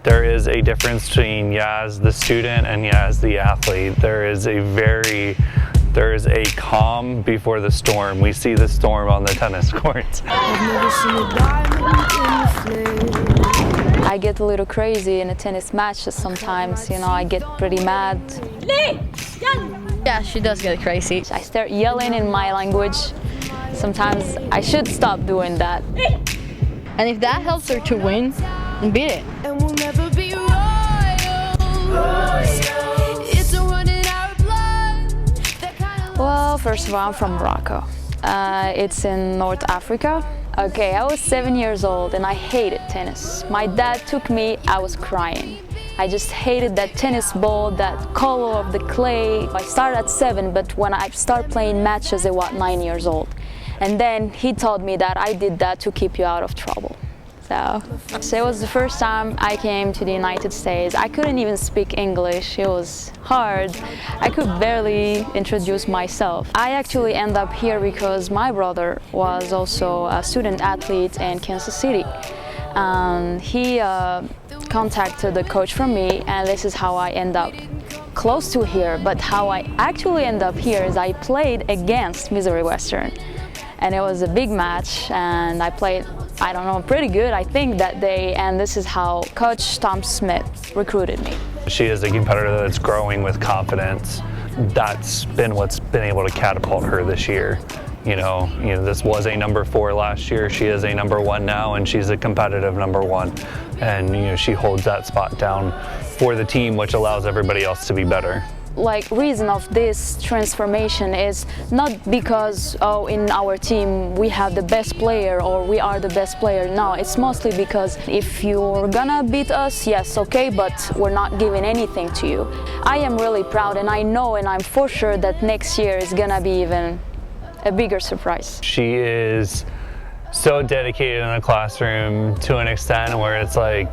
There is a difference between Yaz the student and Yaz the athlete. There is a calm before the storm. We see the storm on the tennis courts. I get a little crazy in a tennis match sometimes, you know, I get pretty mad. Yeah, she does get crazy. I start yelling in my language. Sometimes I should stop doing that. And if that helps her to win, then beat it. And we'll never be it's a run in our blood. Well, first of all, I'm from Morocco. It's in North Africa. Okay, I was 7 years old and I hated tennis. My dad took me, I was crying. I just hated that tennis ball, that color of the clay. I started at 7, but when I started playing matches, I was 9 years old. And then he told me that I did that to keep you out of trouble. So it was the first time I came to the United States. I couldn't even speak English. It was hard. I could barely introduce myself. I actually ended up here because my brother was also a student athlete in Kansas City. He contacted the coach from me, and this is how I end up close to here. But how I actually end up here is I played against Missouri Western. And it was a big match, and I played, I don't know, pretty good, I think, that day. And this is how Coach Tom Smith recruited me. She is a competitor that's growing with confidence. That's been what's been able to catapult her this year. You know, this was a number 4 last year. She is a number 1 now, and she's a competitive number 1. And she holds that spot down for the team, which allows everybody else to be better. Like, reason of this transformation is not because, oh, in our team we have the best player or we are the best player. No, it's mostly because if you're gonna beat us, yes, okay, but we're not giving anything to you. I am really proud, and I know, and I'm for sure that next year is gonna be even a bigger surprise. She is so dedicated in the classroom to an extent where it's like,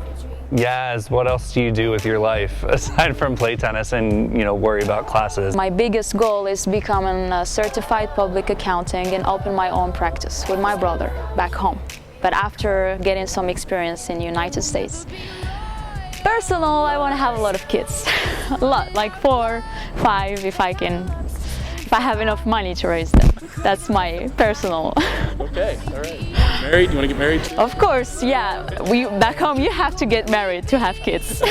Yaz, what else do you do with your life aside from play tennis and worry about classes? My biggest goal is becoming a certified public accounting and open my own practice with my brother back home. But after getting some experience in the United States. Personal, I want to have a lot of kids. A lot, like 4, 5 if I have enough money to raise them. That's my personal. Okay, all right. Married? Do you want to get married too? Of course, yeah. Back home you have to get married to have kids.